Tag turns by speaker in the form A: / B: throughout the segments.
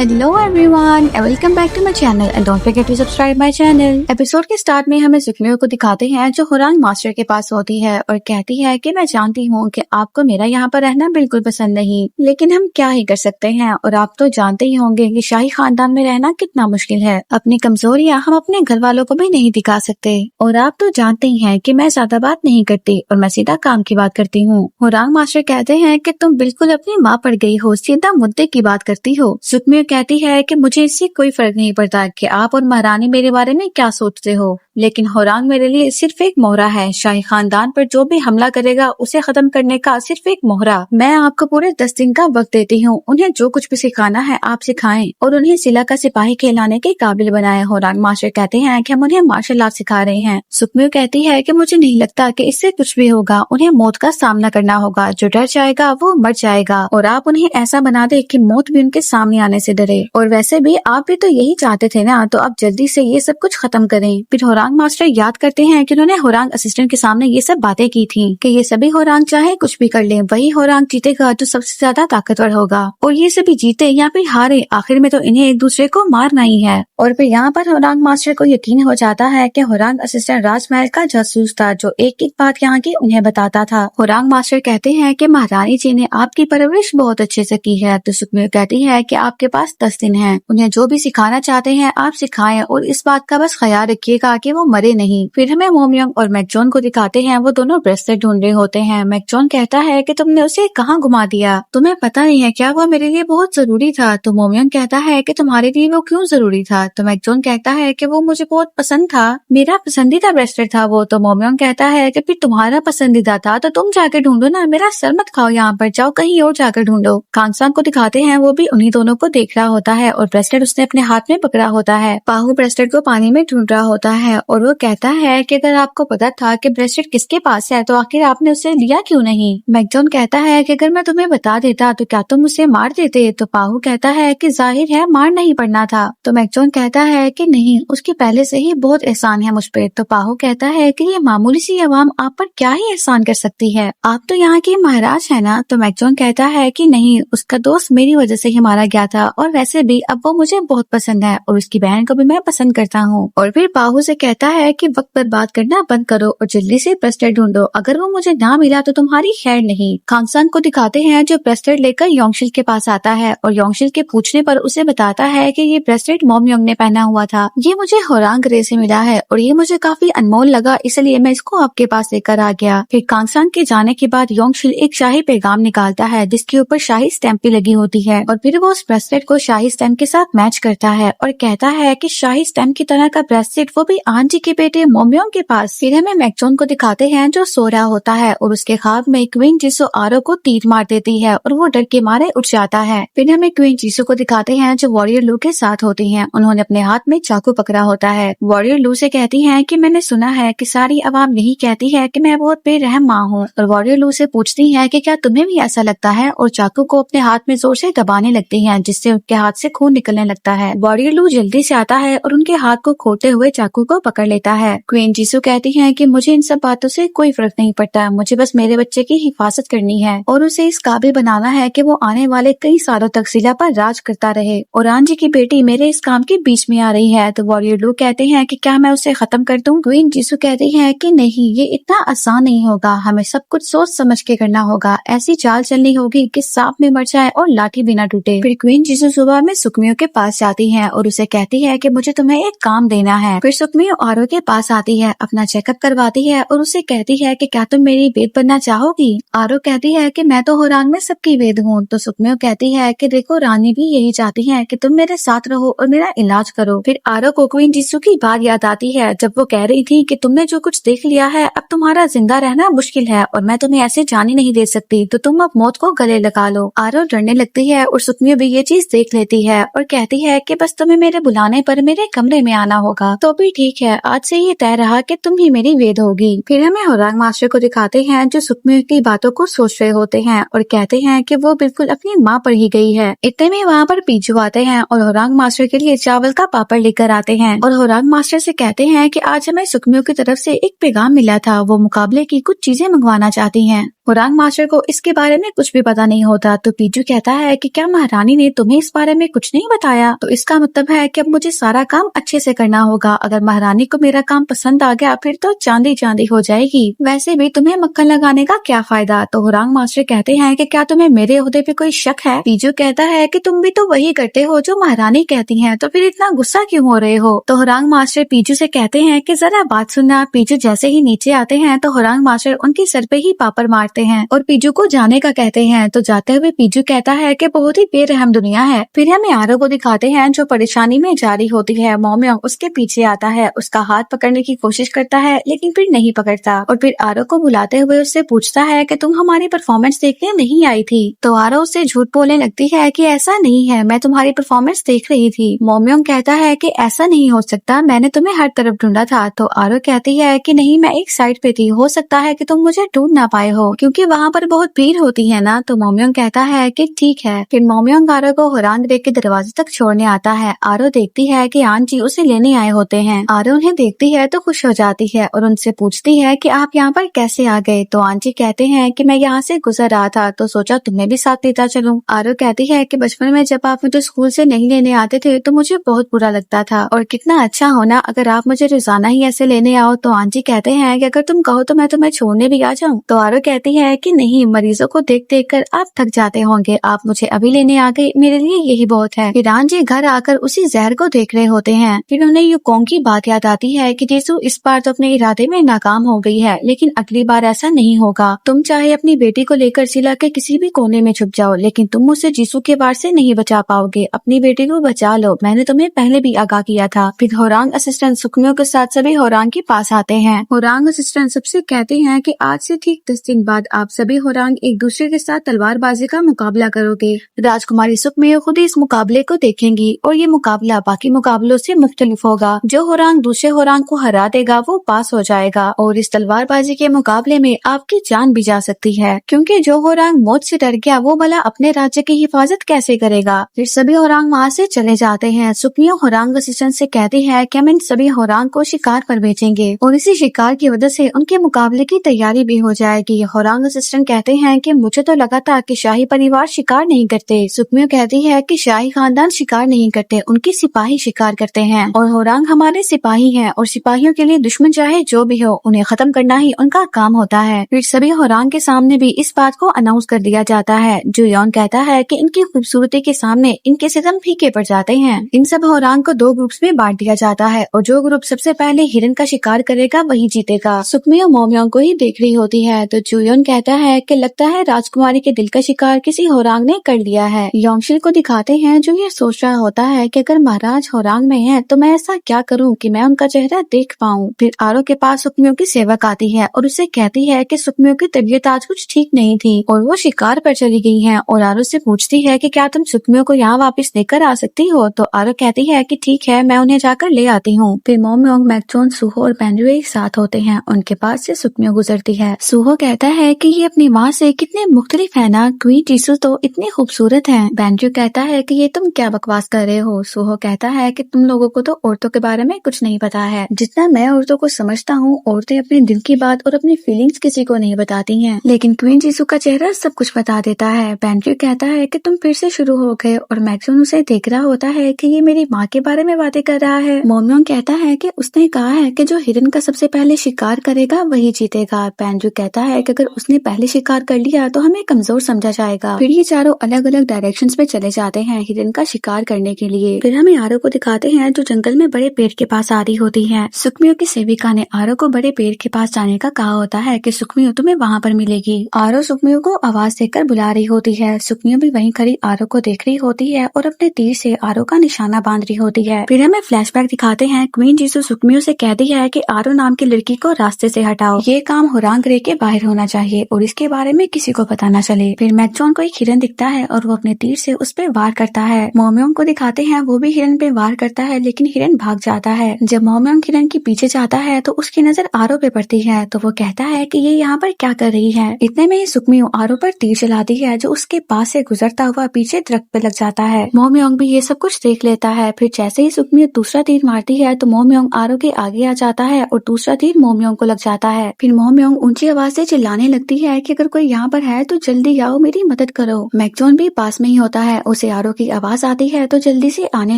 A: Hello everyone, welcome back to my channel and don't forget to subscribe my channel. Episode के start में हमें सुखमियो को दिखाते हैं जो हुरांग मास्टर के पास होती है और कहती है कि मैं जानती हूँ कि आपको मेरा यहाँ पर रहना बिल्कुल पसंद नहीं, लेकिन हम क्या ही कर सकते हैं। और आप तो जानते ही होंगे कि शाही खानदान में रहना कितना मुश्किल है। अपनी कमजोरियाँ हम अपने घर वालों को भी नहीं दिखा सकते। और आप तो जानते ही हैं कि मैं ज्यादा बात नहीं करती और मैं सीधा काम की बात करती हूँ। हुरांग मास्टर कहते हैं कि तुम बिल्कुल अपनी माँ पड़ गई हो, सीधा मुद्दे की बात करती हो। सुखमियो कहती है कि मुझे इससे कोई फर्क नहीं पड़ता कि आप और महारानी मेरे बारे में क्या सोचते हो, लेकिन हुरांग मेरे लिए सिर्फ एक मोहरा है। शाही खानदान पर जो भी हमला करेगा उसे खत्म करने का सिर्फ एक मोहरा। मैं आपको पूरे 10 दिन का वक्त देती हूँ, उन्हें जो कुछ भी सिखाना है आप सिखाएं और उन्हें सिला का सिपाही कहलाने के काबिल बनाए। हुरांग मास्टर कहते हैं कि हम उन्हें मार्शल आर्ट सिखा रहे हैं। सुखमियो कहती है कि मुझे नहीं लगता कि इससे कुछ भी होगा, उन्हें मौत का सामना करना होगा। जो डर जाएगा वो मर जाएगा और आप उन्हें ऐसा बना दे कि मौत भी उनके सामने आने से डरे। और वैसे भी आप भी तो यही चाहते थे ना, तो आप जल्दी से ये सब कुछ खत्म करें। फिर हुरांग मास्टर याद करते हैं कि उन्होंने हुरांग असिस्टेंट के सामने ये सब बातें की थी कि ये सभी हुरांग चाहे कुछ भी कर ले, वही हुरांग जीतेगा जो सबसे ज्यादा ताकतवर होगा। और ये सभी जीते या फिर हारे, आखिर में तो इन्हें एक दूसरे को मारना ही है। और फिर यहाँ पर हुरांग मास्टर को यकीन हो जाता है कि हुरांग असिस्टेंट राजमहल का जासूस था जो एक एक बात यहाँ की उन्हें बताता था। हुरांग मास्टर कहते हैं कि महारानी जी ने आपकी परवरिश बहुत अच्छे से की है। तो सुखमियो कहती है कि आपके पास 10 दिन है, उन्हें जो भी सिखाना चाहते हैं आप सिखाएं और इस बात का बस ख्याल रखिएगा कि वो मरे नहीं। फिर हमें मोमयोंग और मैकजॉन को दिखाते हैं, वो दोनों ब्रेसलेट ढूंढ रहे होते हैं। मैकजॉन कहता है कि तुमने उसे कहाँ घुमा दिया, तुम्हें पता नहीं है क्या वो मेरे लिए बहुत जरूरी था। तो मोमयोंग कहता है कि तुम्हारे लिए वो क्यों जरूरी था। तो मैकजॉन कहता है कि वो मुझे बहुत पसंद था, मेरा पसंदीदा ब्रेसलेट था वो। तो मोमयोंग कहता है कि फिर तुम्हारा पसंदीदा था तो तुम जाकर ढूंढो ना, मेरा सर मत खाओ, यहाँ पर जाओ कहीं और जाकर ढूंढो। कांगसांग को दिखाते हैं, वो भी उन्हीं दोनों को देख रहा होता है और ब्रेसलेट उसने अपने हाथ में पकड़ा होता है। पाहु ब्रेसलेट को पानी में ढूंढ रहा होता है और वो कहता है कि अगर आपको पता था कि ब्रेसलेट किसके पास है तो आखिर आपने उसे लिया क्यों नहीं। मैकजॉन कहता है कि अगर मैं तुम्हें बता देता तो क्या तुम उसे मार देते। तो पाहु कहता है कि जाहिर है मार नहीं पड़ना था। तो मैकजॉन कहता है कि नहीं, उसकी पहले से ही बहुत एहसान है मुझ पे। तो पाहु कहता है कि ये मामूली सी अवाम आप पर क्या ही एहसान कर सकती है, आप तो यहाँ के महाराज है ना। तो मैकजॉन कहता है कि नहीं, उसका दोस्त मेरी वजह से ही मारा गया था और वैसे भी अब वो मुझे बहुत पसंद है और उसकी बहन को भी मैं पसंद करता हूँ। और फिर पाहु से कहता है कि वक्त पर बात करना बंद करो और जल्दी से ब्रेसलेट ढूंढो, अगर वो मुझे ना मिला तो तुम्हारी खैर नहीं। कांगसांग को दिखाते हैं जो ब्रेसलेट लेकर योंगशिल के पास आता है और योंगशिल के पूछने पर उसे बताता है कि ये ब्रेसलेट मोमयोंग ने पहना हुआ था, ये मुझे हुरांग रे से मिला है और ये मुझे काफी अनमोल लगा, इसलिए मैं इसको आपके पास लेकर आ गया। फिर कांगसांग के जाने के बाद योंगशिल एक शाही पैगाम निकालता है जिसके ऊपर शाही स्टैंप भी लगी होती है और फिर वो उस ब्रेसलेट को शाही स्टैंप के साथ मैच करता है और कहता है कि शाही स्टैंप की तरह का ब्रेसलेट वो भी आन जी के बेटे मोमयोंग के पास। फिर हमें मैकजॉन को दिखाते हैं जो सो रहा होता है और उसके ख्वाब में क्वीन जीसू आरो को तीर मार देती है और वो डर के मारे उठ जाता है। फिर हमें क्वीन जीसू को दिखाते हैं जो वॉरियर लू के साथ होती हैं, उन्होंने अपने हाथ में चाकू पकड़ा होता है। वॉरियर लू से कहती है कि मैंने सुना है कि सारी आवाम यही कहती है कि मैं बहुत बेरहम माँ हूँ। और वॉरियर लू से पूछती है कि क्या तुम्हें भी ऐसा लगता है, और चाकू को अपने हाथ में जोर से दबाने लगती है जिससे उनके हाथ से खून निकलने लगता है। वॉरियर लू जल्दी से आता है और उनके हाथ को खोलते हुए चाकू को पकड़ लेता है। क्वीन जीसू कहती है कि मुझे इन सब बातों से कोई फर्क नहीं पड़ता, मुझे बस मेरे बच्चे की हिफाजत करनी है और उसे इस काबिल बनाना है कि वो आने वाले कई सालों तक सिला पर राज करता रहे। और आन जी की बेटी मेरे इस काम के बीच में आ रही है। तो वॉरियर लू कहते हैं कि क्या मैं उसे खत्म कर दूं। क्वीन जीसू कहती है कि नहीं, ये इतना आसान नहीं होगा, हमें सब कुछ सोच समझ के करना होगा, ऐसी चाल चलनी होगी कि सांप में मर जाए और लाठी भी न टूटे। फिर क्वीन जीसू सुबह में सुखमियो के पास जाती है और उसे कहती है कि मुझे तुम्हें एक काम देना है। फिर सुखमियो आरो के पास आती है, अपना चेकअप करवाती है और उसे कहती है कि क्या तुम मेरी वेद बनना चाहोगी। आरो कहती है कि मैं तो हुरांग में सबकी वेद हूँ। तो सुखमियो कहती है कि देखो, रानी भी यही चाहती है कि तुम मेरे साथ रहो और मेरा इलाज करो। फिर आरो को क्वीन जीसू की बात याद आती है जब वो कह रही थी कि तुमने जो कुछ देख लिया है अब तुम्हारा जिंदा रहना मुश्किल है और मैं तुम्हें ऐसे जाने नहीं दे सकती, तो तुम अब मौत को गले लगा लो। आरो डरने लगती है और सुखमियो भी ये चीज देख लेती है और कहती है कि बस तुम्हें मेरे बुलाने पर मेरे कमरे में आना होगा। तो भी ठीक है, आज से ये तय रहा कि तुम ही मेरी वेद होगी। फिर हमें हुरांग मास्टर को दिखाते हैं जो सुखमियो की बातों को सोच रहे होते हैं और कहते हैं कि वो बिल्कुल अपनी माँ पर ही गई है। इतने में वहाँ पर पीछू आते हैं और हुरांग मास्टर के लिए चावल का पापड़ लेकर आते हैं और हुरांग मास्टर से कहते हैं कि आज हमें सुखमियो की तरफ से एक पैगाम मिला था, वो मुकाबले की कुछ चीजें मंगवाना चाहती हैं। हुरांग मास्टर को इसके बारे में कुछ भी पता नहीं होता। तो पीजू कहता है कि क्या महारानी ने तुम्हें इस बारे में कुछ नहीं बताया? तो इसका मतलब है कि अब मुझे सारा काम अच्छे से करना होगा। अगर महारानी को मेरा काम पसंद आ गया फिर तो चांदी चांदी हो जाएगी। वैसे भी तुम्हें मक्खन लगाने का क्या फायदा? तो हुरांग मास्टर कहते हैं कि क्या तुम्हें मेरे ओहदे पे कोई शक है? पीजू कहता है कि तुम भी तो वही करते हो जो महारानी कहती है, तो फिर इतना गुस्सा क्यों हो रहे हो? तो हुरांग मास्टर पीजू से कहते हैं कि जरा बात सुनना। पीजू जैसे ही नीचे आते हैं तो हुरांग मास्टर उनके सर पे ही पापड़ मारते हैं और पीजू को जाने का कहते हैं। तो जाते हुए पीजू कहता है कि बहुत ही बेरहम दुनिया है। फिर हमें आरो को दिखाते हैं जो परेशानी में जा रही होती है। मोमयोंग उसके पीछे आता है, उसका हाथ पकड़ने की कोशिश करता है लेकिन फिर नहीं पकड़ता और फिर आरो को बुलाते हुए उससे पूछता है कि तुम हमारी परफॉर्मेंस देखने नहीं आई थी? तो आरो उससे झूठ बोलने लगती है कि ऐसा नहीं है, मैं तुम्हारी परफॉर्मेंस देख रही थी। मोमयोंग कहता है कि ऐसा नहीं हो सकता, मैंने तुम्हें हर तरफ ढूंढा था। तो आरो कहती है कि नहीं, मैं एक साइड पे थी, हो सकता है कि तुम मुझे ढूंढ ना पाए हो क्योंकि वहाँ पर बहुत भीड़ होती है ना। तो मोमयोंग कहता है कि ठीक है। फिर मोमयोंग आरो को हुरांग रेख के दरवाजे तक छोड़ने आता है। आरो देखती है कि आंजी उसे लेने आए होते हैं। आरो उन्हें देखती है तो खुश हो जाती है और उनसे पूछती है कि आप यहाँ पर कैसे आ गए? तो आंजी कहते हैं कि मैं यहाँ से गुजर रहा था तो सोचा तुम्हें भी साथ लेता चलूं। आरो कहती है कि बचपन में जब आप मुझे स्कूल से नहीं लेने आते थे तो मुझे बहुत बुरा लगता था और कितना अच्छा होना अगर आप मुझे रोजाना ही ऐसे लेने आओ। तो आंजी कहते हैं कि अगर तुम कहो तो मैं तुम्हें छोड़ने भी आ जाऊं। तो आरो कहती है कि नहीं, मरीजों को देख देख कर आप थक जाते होंगे, आप मुझे अभी लेने आ गए, मेरे लिए यही बहुत है। फिर आंजी घर आकर उसी जहर को देख रहे होते हैं। फिर उन्हें युकोंग की बात याद आती है कि जीसू इस बार तो अपने इरादे में नाकाम हो गई है लेकिन अगली बार ऐसा नहीं होगा। तुम चाहे अपनी बेटी को लेकर सिला के किसी भी कोने में छुप जाओ लेकिन तुम मुझसे जीसू के वार से नहीं बचा पाओगे। अपनी बेटी को बचा लो, मैंने तुम्हें पहले भी आगाह किया था। फिर होरांग असिस्टेंट सुखमियों के साथ सभी होरांग के पास आते हैं। होरांग असिस्टेंट सबसे कहते हैं कि आज से ठीक 10 दिन बाद आप सभी होरांग एक दूसरे के साथ तलवारबाजी का मुकाबला करोगे। राजकुमारी सुखमियो खुद इस मुकाबले को देखेंगी और ये मुकाबला बाकी मुकाबलों से मुख्तलिफ होगा। जो होरांग दूसरे होरांग को हरा देगा वो पास हो जाएगा और इस तलवारबाजी के मुकाबले में आपकी जान भी जा सकती है क्योंकि जो होरांग मौत से डर गया वो भला अपने राज्य की हिफाजत कैसे करेगा। फिर सभी होरांग वहाँ से चले जाते हैं। सुखमियो होरांग असिस्टेंट से कहती है कि हम इन सभी होरांग को शिकार पर भेजेंगे और इसी शिकार की वजह से उनके मुकाबले की तैयारी भी हो जाएगी। होरांग असिस्टेंट कहते हैं कि मुझे तो लगा था कि शाही परिवार शिकार नहीं करते। सुखमियो कहती है कि शाही खानदान शिकार नहीं करते, उनके सिपाही शिकार करते हैं और होरांग हमारे सिपाही हैं और सिपाहियों के लिए दुश्मन चाहे जो भी हो उन्हें खत्म करना ही उनका काम होता है। फिर सभी होरांग के सामने भी इस बात को अनाउंस कर दिया जाता है। जुयोंग कहता है कि इनकी खूबसूरती के सामने इनके सितम फीके पड़ जाते हैं। इन सब होरांग को 2 ग्रुप्स में बांट दिया जाता है और जो ग्रुप सबसे पहले हिरन का शिकार करेगा वही जीतेगा। सुखमियो मोमयोंग को ही देख रही होती है तो जुयोंग कहता है कि लगता है राजकुमारी के दिल का शिकार किसी होरांग ने कर लिया है। योंगशिल को दिखाते हैं जो ये सोच रहा होता है कि अगर महाराज होरांग में है तो मैं ऐसा क्या करूं कि मैं उनका चेहरा देख पाऊं। फिर आरो के पास सुखमियो की सेवक आती है और उसे कहती है कि सुखमियो की तबीयत आज कुछ ठीक नहीं थी और वो शिकार पर चली गई है और आरो से पूछती है कि क्या तुम सुखमियो को यहाँ वापस लेकर आ सकती हो। तो आरो कहती है कि ठीक है, मैं उन्हें जाकर ले आती हूँ। फिर मोमयोंग, मैकचोन, सूहो और पेंड्रू एक साथ होते हैं। उनके पास से सुखमियो गुजरती है। सूहो कहता है कि ये अपनी माँ से कितने मुख्तलिफ है ना, क्वीन जीसू तो इतनी खूबसूरत है। पेंड्रू कहता है कि ये तुम क्या बकवास कर रहे हो। सूहो कहता है कि तुम लोगों को तो औरतों के बारे में कुछ नहीं पता है। जितना मैं औरतों को समझता हूँ, औरतें अपने दिल की बात और अपनी फीलिंग्स किसी को नहीं बताती हैं, लेकिन क्वीन जीसू का चेहरा सब कुछ बता देता है। पेंड्रू कहता है कि तुम फिर से शुरू हो गए और मैक्सोन उसे देख रहा होता है कि ये मेरी माँ के बारे में बातें कर रहा है। मोमयोंग कहता है कि उसने कहा है कि जो हिरन का सबसे पहले शिकार करेगा वही जीतेगा। पेंड्रू कहता है कि अगर उसने पहले शिकार कर लिया तो हमें कमजोर समझा जाएगा। फिर ये चारों अलग अलग डायरेक्शंस में चले जाते हैं हिरन का शिकार करने के लिए। फिर हमें आरो को दिखाते हैं जो जंगल में बड़े पेड़ के पास आ रही होती है। सुखमियो की सेविका ने आरो को बड़े पेड़ के पास जाने का कहा होता है कि सुखमियो तुम्हें वहाँ पर मिलेगी। आरो सुखमियो को आवाज देकर बुला रही होती है। सुखमियो भी वहीं खड़ी आरो को देख रही होती है और अपने तीर से आरो का निशाना बांध रही होती है। फिर हमें फ्लैशबैक दिखाते हैं। क्वीन जीसू सुखमियो से कहती है कि आरो नाम की लड़की को रास्ते से हटाओ, ये काम होरांग रे के बाहर होना चाहिए और इसके बारे में किसी को पता न चले। फिर मैकचोन को एक हिरन दिखता है और वो अपने तीर से उस पे वार करता है। मोमयोंग को दिखाते हैं, वो भी हिरन पे वार करता है लेकिन हिरन भाग जाता है। जब मोमयोंग हिरन के पीछे जाता है तो उसकी नजर आरो पे पड़ती है तो वो कहता है कि ये यहाँ पर क्या कर रही है। इतने में ही सुखमियो आरो पर तीर चलाती है जो उसके पास से गुजरता हुआ पीछे दरख्त पे लग जाता है। मोमयोंग भी ये सब कुछ देख लेता है। फिर जैसे ही सुखमियो दूसरा तीर मारती है तो मोमयोंग आरो के आगे आ जाता है और दूसरा तीर मोमयोंग को लग जाता है। फिर मोमयोंग ऊंची आवाज से चिल्लाने लगती है कि अगर कोई यहाँ पर है तो जल्दी आओ, मेरी मदद करो। मैकजॉन भी पास में ही होता है, उसे आरो की आवाज आती है तो जल्दी से आने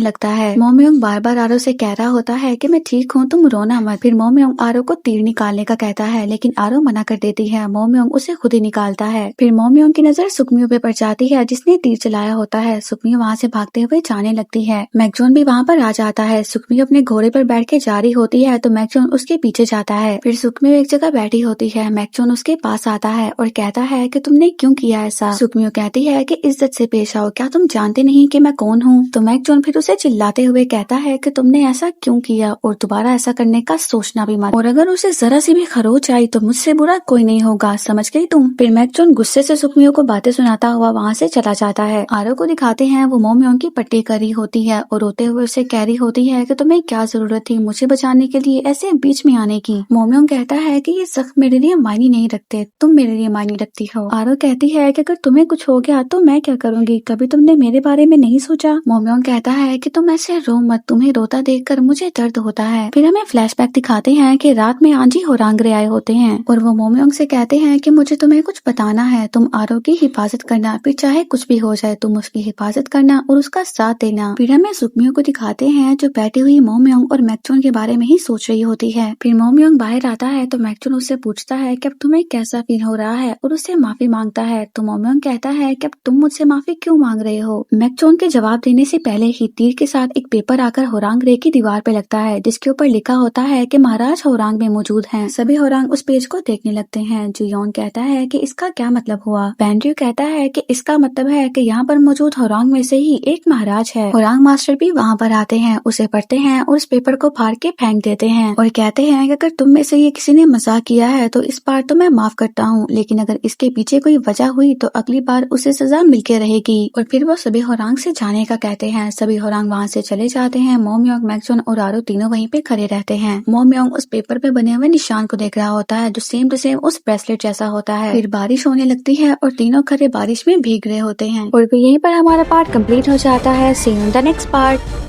A: लगता है। मोमयोंग बार बार आरो से कह रहा होता है कि मैं ठीक हूँ, तुम रोना मत। फिर मोमयोंग आरो को तीर निकालने का कहता है, लेकिन आरो मना कर देती है। मोमयोंग उसे खुद ही निकालता है। फिर मोमयोंग की नजर सुकमियो पे पड़ जाती है, जिसने तीर चलाया होता है। सुकमियो वहाँ से भागते हुए जाने लगती है। मैकजॉन भी वहाँ पर आ जाता है। सुकमियो अपने घोड़े पर बैठ के जा रही होती है तो मैकजॉन उसके पीछे जाता है। फिर सुकमियो एक जगह बैठी होती है। मैकजॉन उसके पास आता है और कहता है कि तुमने क्यों किया ऐसा। सुकमियो कहती है कि इज्जत से पेश आओ, क्या तुम जानते नहीं कि मैं कौन हूँ। तो मैकजॉन फिर उसे चिल्लाते हुए कहता है कि तुमने ऐसा क्यों किया और दोबारा ऐसा करने का सोचना भी मत, और अगर उसे जरा सी भी खरोच आई तो मुझसे बुरा कोई नहीं होगा, समझ गई तुम। फिर मैकजॉन गुस्से से सुकमियो को बातें सुनाता हुआ वहाँ से चला जाता है। आरो को दिखाते हैं, वो मोमयोंग की पट्टी कर रही होती है और रोते हुए उसे कह रही होती है कि तुम्हें क्या जरूरत थी मुझे बचाने के लिए ऐसे बीच में आने की। मोमयोंग कहता है कि ये जख्म मेरे लिए मायने नहीं रखते, तुम मेरे लिए मायने रखती हो। आरो कहती है कि अगर तुम्हें कुछ हो गया तो मैं क्या करूँगी, कभी तुमने मेरे बारे में नहीं सोचा। मोमयोंग कहता है कि तुम ऐसे रो मत, तुम्हें रोता देखकर मुझे दर्द होता है। फिर हमें फ्लैशबैक दिखाते हैं कि रात में आंजी होरांगरे आए होते हैं और वो मोमयोंग से कहते हैं कि मुझे तुम्हें कुछ बताना है, तुम आरो की हिफाजत करना, फिर चाहे कुछ भी हो जाए तुम उसकी हिफाजत करना और उसका साथ देना। फिर हमें सुकमियो को दिखाते हैं जो बैठी हुई मोमयोंग और मैकजॉन के बारे में ही सोच रही होती है। फिर मोमयोंग बाहर आता है तो मैकजॉन उससे पूछता है कि अब तुम्हें कैसा फील हो रहा है और उससे माफी मांगता है। तो मोमयोंग कहता है कि अब तुम मुझसे माफी क्यों मांग रहे हो। मैकजॉन के जवाब देने से पहले ही तीर के साथ एक पेपर आकर होरांगरे की दीवार पे लगता है, जिसके ऊपर लिखा होता है कि महाराज होरांग में मौजूद हैं। सभी होरांग उस पेज को देखने लगते हैं। जुयोन कहता है कि इसका क्या मतलब हुआ। बैंड्रियो कहता है कि इसका मतलब है कि यहाँ पर मौजूद होरांग में से ही एक महाराज है। होरांग मास्टर भी वहाँ पर आते हैं, उसे पढ़ते हैं और उस पेपर को फाड़ के फेंक देते हैं और कहते हैं कि अगर तुम में से ये किसी ने मजाक किया है तो इस बार तो मैं माफ करता हूँ, लेकिन अगर इसके पीछे कोई वजह हुई तो अगली बार उसे सजा मिलके रहेगी। और फिर वो सभी होरांग से जाने का कहते हैं। सभी होरांग वहाँ से चले जाते हैं। मोमयोंग, मैकजॉन और आरो तीनों वहीं पे खड़े रहते हैं। मोमयोंग उस पेपर पे बने हुए निशान को देख रहा होता है जो सेम टू सेम उस ब्रेसलेट जैसा होता है। फिर बारिश होने लगती है और तीनों खड़े बारिश में भीग रहे होते हैं और यहीं पर हमारा पार्ट कंप्लीट हो जाता है। See you in the next part.